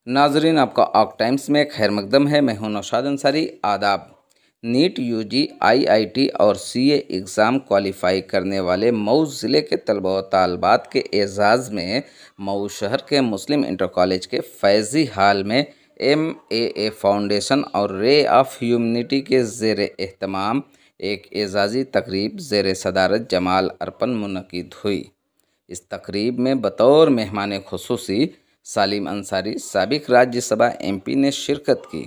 नाजरीन, आपका ऑक टाइम्स में खैर मकदम है। मैं हूं नौशाद अंसारी। आदाब। नीट, यूजी, आईआईटी और सीए एग्ज़ाम क्वालिफाई करने वाले मऊ ज़िले के तलबा व तालबात के एजाज़ में मऊ शहर के मुस्लिम इंटर कॉलेज के फैज़ी हाल में MAA फाउंडेशन और रे ऑफ ह्यूमनिटी के ज़ेर एहतमाम एक एजाज़ी तकरीब ज़ेर सदारत जमाल अर्पण मुनक़िद हुई। इस तकरीब में बतौर मेहमान खुसूसी सालिम अंसारी, साबिक राज्यसभा MP ने शिरकत की।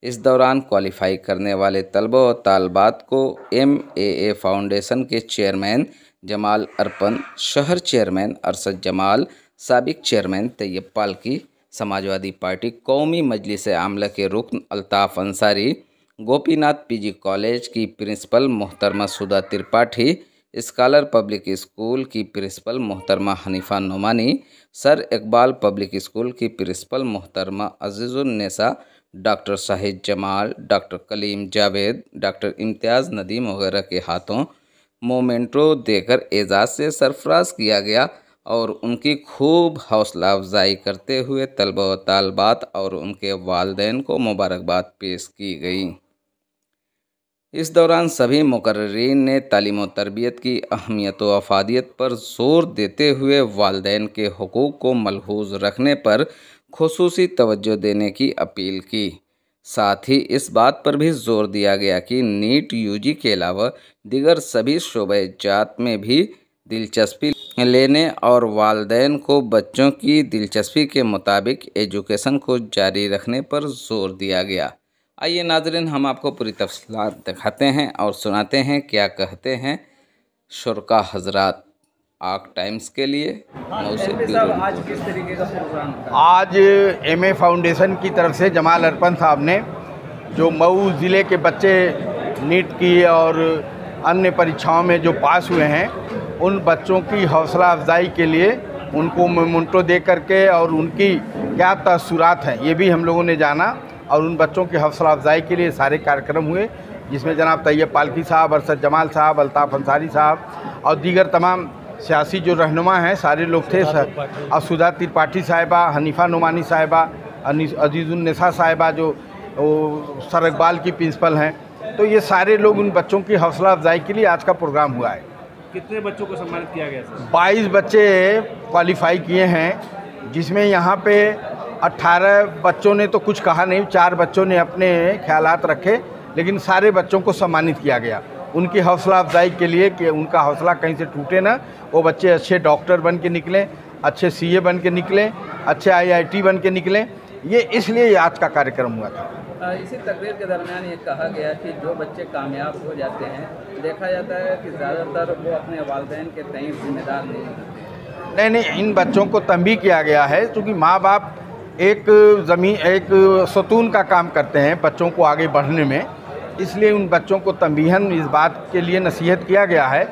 इस दौरान क्वालिफाई करने वाले तलबा व तालबात को MAA फाउंडेशन के चेयरमैन जमाल अर्पण, शहर चेयरमैन अरशद जमाल, साबिक चेयरमैन तैयब पालकी, समाजवादी पार्टी कौमी मजलिस आमला के रुकन अल्ताफ़ अंसारी, गोपीनाथ PG कॉलेज की प्रिंसिपल मोहतरमा Sudha Tripathi, scholar public school की प्रिंसिपल मोहतरमा Hanifa Nomani, sir Iqbal public school की प्रिंसिपल मोहतरमा Azizunnesa, doctor Shahid Jamal, doctor Kaleem Javed, doctor Imtiaz Nadeem वगैरह के हाथों मोमेंटो देकर एजाज़ से सरफराज किया गया और उनकी खूब हौसला अफजाई करते हुए तलबा व तालबात और उनके वालिदैन को मुबारकबाद पेश की गई। इस दौरान सभी मुकर्रिरीन ने तालीम व तरबियत की अहमियत व अफादियत पर ज़ोर देते हुए वालिदैन के हुकूक को मलहूज़ रखने पर खुसूसी तवज्जो देने की अपील की। साथ ही इस बात पर भी ज़ोर दिया गया कि नीट, यूजी के अलावा दीगर सभी शोबे जात में भी दिलचस्पी लेने और वालिदैन को बच्चों की दिलचस्पी के मुताबिक एजुकेशन को जारी रखने पर ज़ोर दिया गया। आइए नाज़रीन, हम आपको पूरी तफसीलात दिखाते हैं और सुनाते हैं क्या कहते हैं शुरका हजरात। ऑक टाइम्स के लिए आज किस तरीके का प्रोग्राम था? आज MA फाउंडेशन की तरफ से जमाल अर्पण साहब ने जो मऊ ज़िले के बच्चे नीट की और अन्य परीक्षाओं में जो पास हुए हैं उन बच्चों की हौसला अफजाई के लिए उनको मोमेंटो दे करके और उनकी क्या तअस्सुरात हैं ये भी हम लोगों ने जाना और उन बच्चों की हौसला अफजाई के लिए सारे कार्यक्रम हुए, जिसमें जनाब तैयब पालकी साहब, अरशद जमाल साहब, अल्ताफ़ अंसारी साहब और दीगर तमाम सियासी जो रहनुमा हैं सारे लोग थे और सुधा त्रिपाठी साहिबा, हनीफा नोमानी साहिबा, अजीज़ुन्नेसा साहिबा जो सर इकबाल की प्रिंसिपल हैं। तो ये सारे लोग उन बच्चों की हौसला अफजाई के लिए आज का प्रोग्राम हुआ है। कितने बच्चों को सम्मानित किया गया सर? 22 बच्चे क्वालिफाई किए हैं, जिसमें यहाँ पे 18 बच्चों ने तो कुछ कहा नहीं, 4 बच्चों ने अपने ख्यालात रखे, लेकिन सारे बच्चों को सम्मानित किया गया उनकी हौसला अफजाई के लिए कि उनका हौसला कहीं से टूटे ना। वो बच्चे अच्छे डॉक्टर बन के निकले, अच्छे CA बन के निकले, अच्छे IIT बन के निकले। ये इसलिए आज का कार्यक्रम हुआ था। इसी तकरीर के दरमियान ये कहा गया कि जो बच्चे कामयाब हो जाते हैं, देखा जाता है कि ज़्यादातर वो अपने वालिदैन के तय जिम्मेदार नहीं होते। नहीं, इन बच्चों को तंबीह किया गया है क्योंकि माँ बाप एक सतून का काम करते हैं बच्चों को आगे बढ़ने में, इसलिए उन बच्चों को तंबीहन इस बात के लिए नसीहत किया गया है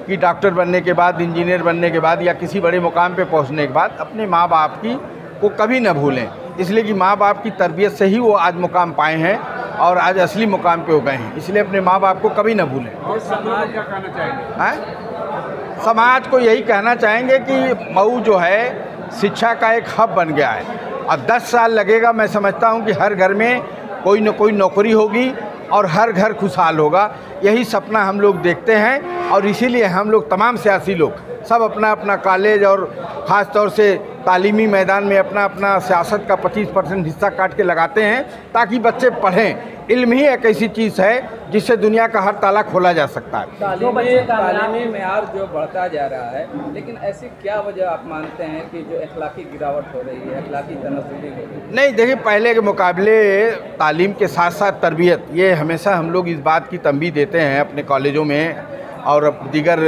कि डॉक्टर बनने के बाद, इंजीनियर बनने के बाद या किसी बड़े मुकाम पे पहुंचने के बाद अपने माँ बाप की को कभी न भूलें, इसलिए कि माँ बाप की तरबियत से ही वो आज मुकाम पाए हैं और आज असली मुकाम पे हो गए हैं, इसलिए अपने माँ बाप को कभी न भूलें। और समाज क्या कहना चाहेंगे? समाज को यही कहना चाहेंगे कि मऊ जो है शिक्षा का एक हब बन गया है और 10 साल लगेगा। मैं समझता हूँ कि हर घर में कोई न कोई नौकरी होगी और हर घर खुशहाल होगा। यही सपना हम लोग देखते हैं और इसीलिए हम लोग तमाम सियासी लोग सब अपना अपना कॉलेज और ख़ास तौर से तालीमी मैदान में अपना अपना सियासत का 25% हिस्सा काट के लगाते हैं ताकि बच्चे पढ़ें। इल्म ही एक ऐसी चीज़ है जिससे दुनिया का हर ताला खोला जा सकता है। तालीमी मेयार जो बढ़ता जा रहा है, लेकिन ऐसी क्या वजह आप मानते हैं कि जो अखलाकी गिरावट हो रही है, अखलाकी तनज़्ज़ुली हो रही है? नहीं, देखिए, पहले के मुकाबले तालीम के साथ साथ तरबियत, ये हमेशा हम लोग इस बात की तंबीह देते हैं अपने कॉलेजों में और दीगर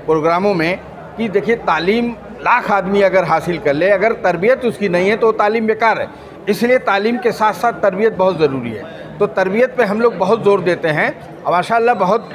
प्रोग्रामों में कि देखिए, तालीम लाख आदमी अगर हासिल कर ले, अगर तरबियत उसकी नहीं है तो तालीम बेकार है। इसलिए तालीम के साथ साथ तरबियत बहुत ज़रूरी है। तो तरबियत पे हम लोग बहुत ज़ोर देते हैं और माशाअल्लाह बहुत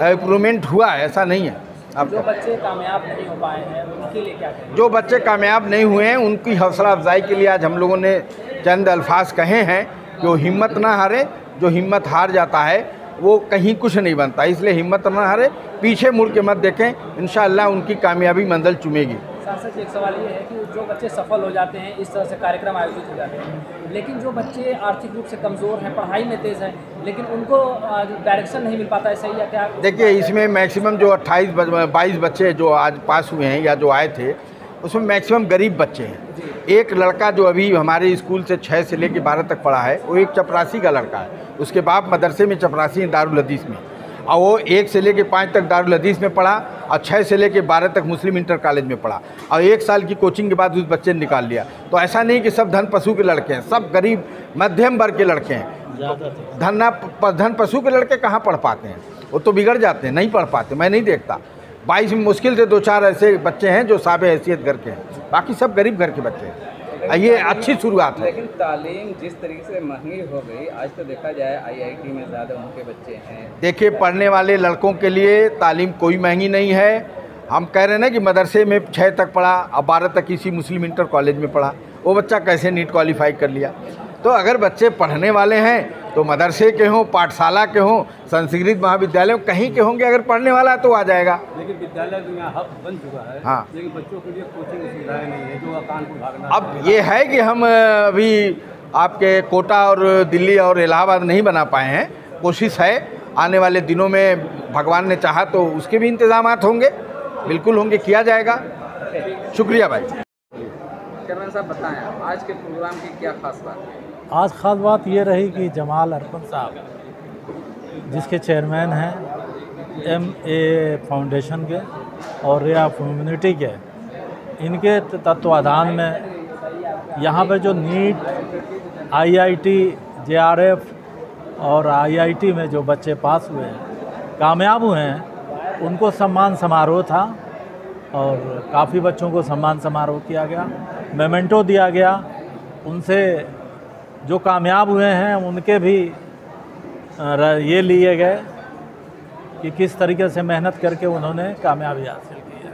इम्प्रूवमेंट हुआ है, ऐसा नहीं है। अब जो बच्चे कामयाब नहीं हो पाए हैं उनके लिए क्या करें? जो बच्चे कामयाब नहीं हुए हैं उनकी हौसला अफजाई के लिए आज हम लोगों ने चंद अल्फाज कहे हैं कि वो हिम्मत ना हारे। जो हिम्मत हार जाता है वो कहीं कुछ नहीं बनता, इसलिए हिम्मत ना हारे, पीछे मुड़ के मत देखें, इंशाअल्लाह उनकी कामयाबी मंजिल चूमेगी। सांसद जी, एक सवाल ये है कि जो बच्चे सफल हो जाते हैं, इस तरह से कार्यक्रम आयोजित हो जाते हैं, लेकिन जो बच्चे आर्थिक रूप से कमज़ोर हैं, पढ़ाई में तेज़ हैं, लेकिन उनको डायरेक्शन नहीं मिल पाता है, सही है क्या? देखिए, इसमें मैक्सिमम जो 28-22 बच्चे जो आज पास हुए हैं या जो आए थे, उसमें मैक्सिमम गरीब बच्चे हैं। एक लड़का जो अभी हमारे स्कूल से 6 से लेकर 12 तक पढ़ा है, वो एक चपरासी का लड़का है। उसके बाप मदरसे में चपरासी हैं, दारुल हदीस में, और वो 1 से लेकर 5 तक दारुल हदीस में पढ़ा और 6 से लेकर 12 तक मुस्लिम इंटर कॉलेज में पढ़ा, और 1 साल की कोचिंग के बाद उस बच्चे ने निकाल लिया। तो ऐसा नहीं कि सब धन पशु के लड़के हैं, सब गरीब मध्यम वर्ग के लड़के हैं। धन पशु के लड़के कहाँ पढ़ पाते हैं, वो तो बिगड़ जाते हैं, नहीं पढ़ पाते। मैं नहीं देखता, 22 में मुश्किल से 2-4 ऐसे बच्चे हैं जो साबे हैसियत घर के हैं, बाकी सब गरीब घर के बच्चे हैं। ये अच्छी शुरुआत है। लेकिन तालीम जिस तरीके से महंगी हो गई, आज तो देखा जाए IIT में ज़्यादा उनके बच्चे हैं। देखिए, पढ़ने वाले लड़कों के लिए तालीम कोई महंगी नहीं है। हम कह रहे हैं ना कि मदरसे में 6 तक पढ़ा और 12 तक किसी मुस्लिम इंटर कॉलेज में पढ़ा, वो बच्चा कैसे नीट क्वालिफाई कर लिया। तो अगर बच्चे पढ़ने वाले हैं तो मदरसे के हों, पाठशाला के हों, संस्कृत महाविद्यालय कहीं के होंगे, अगर पढ़ने वाला है तो आ जाएगा। लेकिन विद्यालय तो यहाँ हब बन चुका है। हाँ, लेकिन बच्चों के लिए कोचिंग सुविधाएं नहीं है, जो कानपुर भागना। अब ये है कि हम अभी आपके कोटा और दिल्ली और इलाहाबाद नहीं बना पाए हैं। कोशिश है, आने वाले दिनों में भगवान ने चाहा तो उसके भी इंतजामात होंगे, बिल्कुल होंगे, किया जाएगा। शुक्रिया भाई। चेयरमैन साहब बताएं, आज के प्रोग्राम की क्या खास बात है? आज ख़ास बात ये रही कि जमाल अरपन साहब, जिसके चेयरमैन हैं MA फाउंडेशन के और रे ऑफ ह्यूमैनिटी के, इनके तत्वाधान में यहाँ पे जो नीट, IIT, JRF और IIT में जो बच्चे पास हुए हैं, कामयाब हुए हैं, उनको सम्मान समारोह था और काफ़ी बच्चों को सम्मान समारोह किया गया, मेमेंटो दिया गया। उनसे जो कामयाब हुए हैं उनके भी ये लिए गए कि किस तरीके से मेहनत करके उन्होंने कामयाबी हासिल की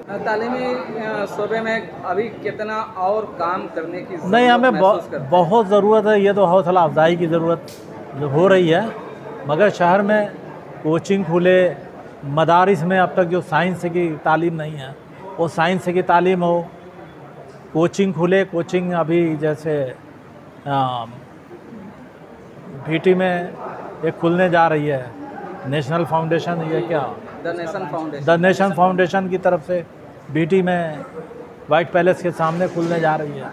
है। तालीमी शोबे में अभी कितना और काम करने की नहीं, हमें बहुत ज़रूरत है। ये तो हौसला अफजाई की ज़रूरत हो रही है, मगर शहर में कोचिंग खुले, मदारिस में अब तक जो साइंस की तालीम नहीं है, वो साइंस की तालीम हो, कोचिंग खुले। कोचिंग अभी जैसे VT में एक खुलने जा रही है, नेशनल फाउंडेशन, ये क्या, द नेशन फाउंडेशन की तरफ से VT में वाइट पैलेस के सामने खुलने जा रही है।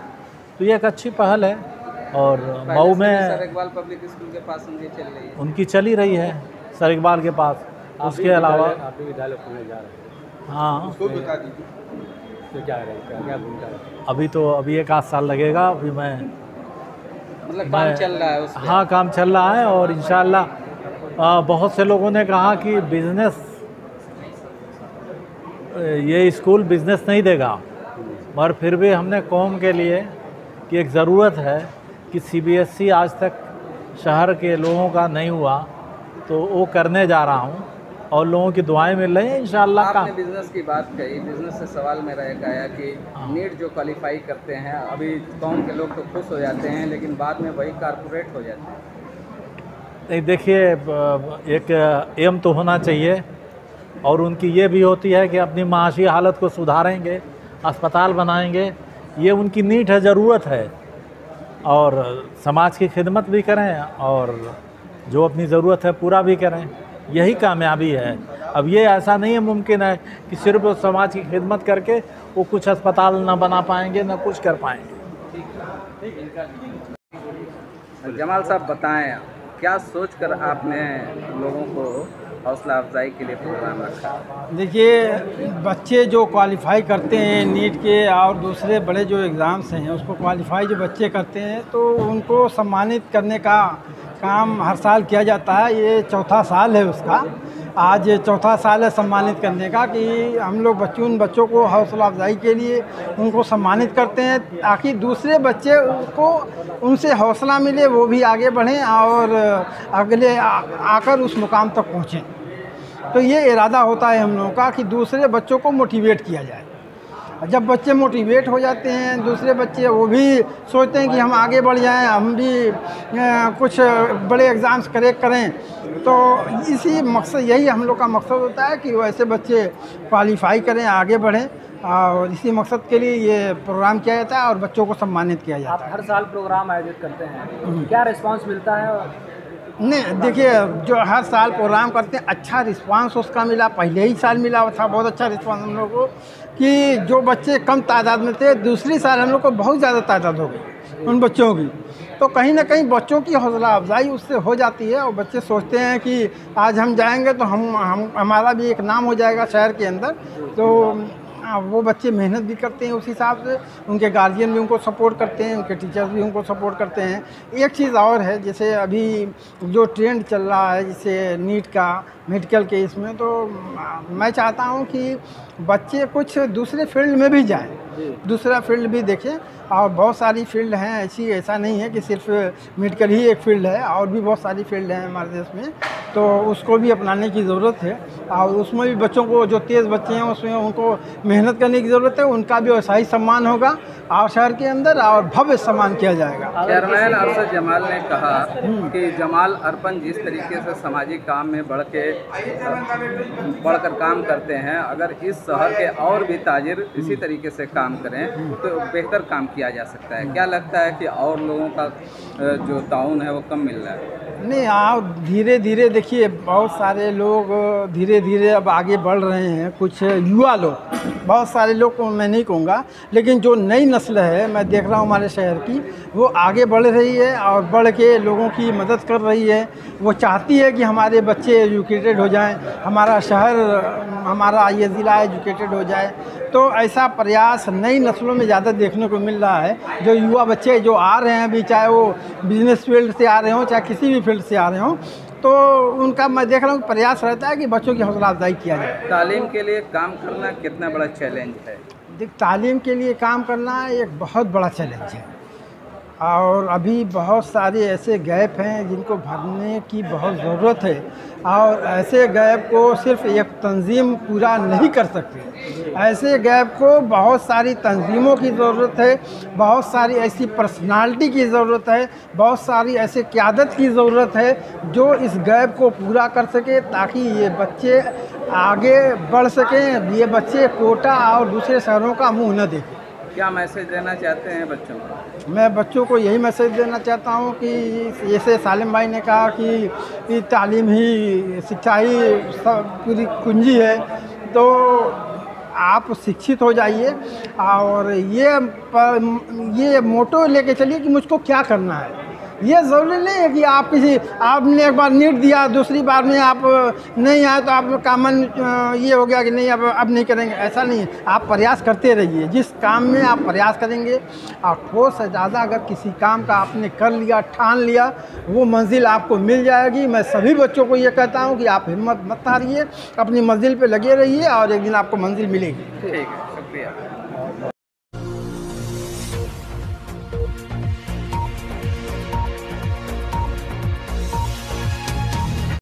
तो ये एक अच्छी पहल है। और मऊ में सर इकबाल पब्लिक स्कूल के पास उनकी चल रही है, उनकी चली रही है, सर इकबाल के पास। उसके अलावा आप विद्यालय खुलने जा रहे हैं। हाँ, तो क्या भूमिका है? अभी 1 आध साल लगेगा। अभी मतलब काम चल रहा है उसमें? हाँ, काम चल रहा है और इंशाअल्लाह बहुत से लोगों ने कहा कि बिज़नेस, ये स्कूल बिज़नेस नहीं देगा, मगर फिर भी हमने कौम के लिए कि एक ज़रूरत है कि CBSE आज तक शहर के लोगों का नहीं हुआ, तो वो करने जा रहा हूँ और लोगों की दुआएं मिल रही हैं इंशाअल्लाह। आपने बिज़नेस की बात कही, बिज़नेस से सवाल मेरा एक आया कि नीट जो क्वालिफाई करते हैं, अभी कौम के लोग तो खुश हो जाते हैं, लेकिन बाद में वही कारपोरेट हो जाते हैं। नहीं, देखिए, एक एम तो होना चाहिए और उनकी ये भी होती है कि अपनी माशी हालत को सुधारेंगे, अस्पताल बनाएंगे। ये उनकी नीड है, ज़रूरत है, और समाज की खिदमत भी करें और जो अपनी ज़रूरत है पूरा भी करें, यही कामयाबी है। अब ये ऐसा नहीं है मुमकिन है कि सिर्फ समाज की खिदमत करके वो कुछ अस्पताल ना बना पाएंगे, ना कुछ कर पाएंगे। जमाल साहब बताएं, क्या सोचकर आपने लोगों को हौसला अफजाई के लिए प्रोग्राम रखा? देखिए, बच्चे जो क्वालिफ़ाई करते हैं नीट के और दूसरे बड़े जो एग्ज़ाम्स हैं, उसको क्वालिफ़ाई जो बच्चे करते हैं तो उनको सम्मानित करने का काम हर साल किया जाता है। ये 4था साल है उसका। आज 4था साल है सम्मानित करने का, कि हम लोग उन बच्चों को हौसला अफजाई के लिए उनको सम्मानित करते हैं ताकि दूसरे बच्चे को उनसे हौसला मिले, वो भी आगे बढ़ें और अगले आकर उस मुकाम तक पहुँचें। तो ये इरादा होता है हम लोगों का कि दूसरे बच्चों को मोटिवेट किया जाए। जब बच्चे मोटिवेट हो जाते हैं, दूसरे बच्चे वो भी सोचते हैं कि हम आगे बढ़ जाएं, हम भी कुछ बड़े एग्ज़ाम्स क्रैक करें। तो इसी मकसद, यही हम लोग का मकसद होता है कि वैसे बच्चे क्वालिफ़ाई करें, आगे बढ़ें और इसी मकसद के लिए ये प्रोग्राम किया जाता है और बच्चों को सम्मानित किया जाता है। आप हर साल प्रोग्राम आयोजित करते हैं, क्या रिस्पांस मिलता है? नहीं, देखिए, जो हर साल प्रोग्राम करते हैं अच्छा रिस्पांस उसका मिला, पहले ही साल मिला था बहुत अच्छा रिस्पांस हम लोग को, कि जो बच्चे कम तादाद में थे दूसरी साल हम लोग को बहुत ज़्यादा तादाद हो गई उन बच्चों की। तो कहीं ना कहीं बच्चों की हौसला अफजाई उससे हो जाती है और बच्चे सोचते हैं कि आज हम जाएंगे तो हमारा भी एक नाम हो जाएगा शहर के अंदर। तो वो बच्चे मेहनत भी करते हैं उस हिसाब से, उनके गार्जियन भी उनको सपोर्ट करते हैं, उनके टीचर्स भी उनको सपोर्ट करते हैं। एक चीज़ और है, जैसे अभी जो ट्रेंड चल रहा है जैसे नीट का मेडिकल के इसमें, तो मैं चाहता हूँ कि बच्चे कुछ दूसरे फील्ड में भी जाएं, दूसरा फील्ड भी देखें। और बहुत सारी फील्ड हैं ऐसी, ऐसा नहीं है कि सिर्फ मेडिकल ही एक फील्ड है, और भी बहुत सारी फील्ड हैं हमारे देश में, तो उसको भी अपनाने की ज़रूरत है। और उसमें भी बच्चों को, जो तेज़ बच्चे हैं उसमें उनको मेहनत करने की ज़रूरत है, उनका भी वैसा ही सम्मान होगा और शहर के अंदर और भव्य सम्मान किया जाएगा। चेयरमैन अरशद जमाल ने कहा कि जमाल अर्पण जिस तरीके से सामाजिक काम में बढ़कर काम करते हैं, अगर इस शहर के और भी ताजिर इसी तरीके से काम करें तो बेहतर काम किया जा सकता है। क्या लगता है कि और लोगों का जो ताउन है वो कम मिल रहा है? नहीं, आप धीरे धीरे देखिए, बहुत सारे लोग धीरे धीरे अब आगे बढ़ रहे हैं। कुछ युवा लोग, बहुत सारे लोग को मैं नहीं कहूँगा, लेकिन जो नई नस्ल है मैं देख रहा हूँ हमारे शहर की, वो आगे बढ़ रही है और बढ़ के लोगों की मदद कर रही है। वो चाहती है कि हमारे बच्चे एजुकेटेड हो जाएं, हमारा शहर, हमारा ये ज़िला एजुकेटेड हो जाए। तो ऐसा प्रयास नई नस्लों में ज़्यादा देखने को मिल रहा है। जो युवा बच्चे जो आ रहे हैं अभी, चाहे वो बिजनेस फील्ड से आ रहे हों, चाहे किसी भी फील्ड से आ रहे हों, तो उनका मैं देख रहा हूँ प्रयास रहता है कि बच्चों की हौसला अफजाई किया जाए। तालीम के लिए काम करना कितना बड़ा चैलेंज है? तालीम के लिए काम करना एक बहुत बड़ा चैलेंज है, और अभी बहुत सारे ऐसे गैप हैं जिनको भरने की बहुत ज़रूरत है, और ऐसे गैप को सिर्फ एक तंजीम पूरा नहीं कर सकती। ऐसे गैप को बहुत सारी तंजीमों की ज़रूरत है, बहुत सारी ऐसी पर्सनालिटी की ज़रूरत है, बहुत सारी ऐसे क़यादत की ज़रूरत है जो इस गैप को पूरा कर सके, ताकि ये बच्चे आगे बढ़ सकें, ये बच्चे कोटा और दूसरे शहरों का मुँह न देखें। क्या मैसेज देना चाहते हैं बच्चों को? मैं बच्चों को यही मैसेज देना चाहता हूँ कि जैसे सालिम भाई ने कहा कि तालीम ही, शिक्षा ही सब पूरी कुंजी है, तो आप शिक्षित हो जाइए और ये मोटो लेके चलिए कि मुझको क्या करना है। ये ज़रूरी नहीं है कि आपने एक बार नीट दिया, दूसरी बार में आप नहीं आए तो आपका मन ये हो गया कि नहीं अब नहीं करेंगे, ऐसा नहीं है। आप प्रयास करते रहिए, जिस काम में आप प्रयास करेंगे और ठोस से ज़्यादा अगर किसी काम का आपने कर लिया, ठान लिया, वो मंजिल आपको मिल जाएगी। मैं सभी बच्चों को ये कहता हूँ कि आप हिम्मत मत हारिए, अपनी मंजिल पे लगे रहिए और एक दिन आपको मंजिल मिलेगी। ठीक है, शुक्रिया।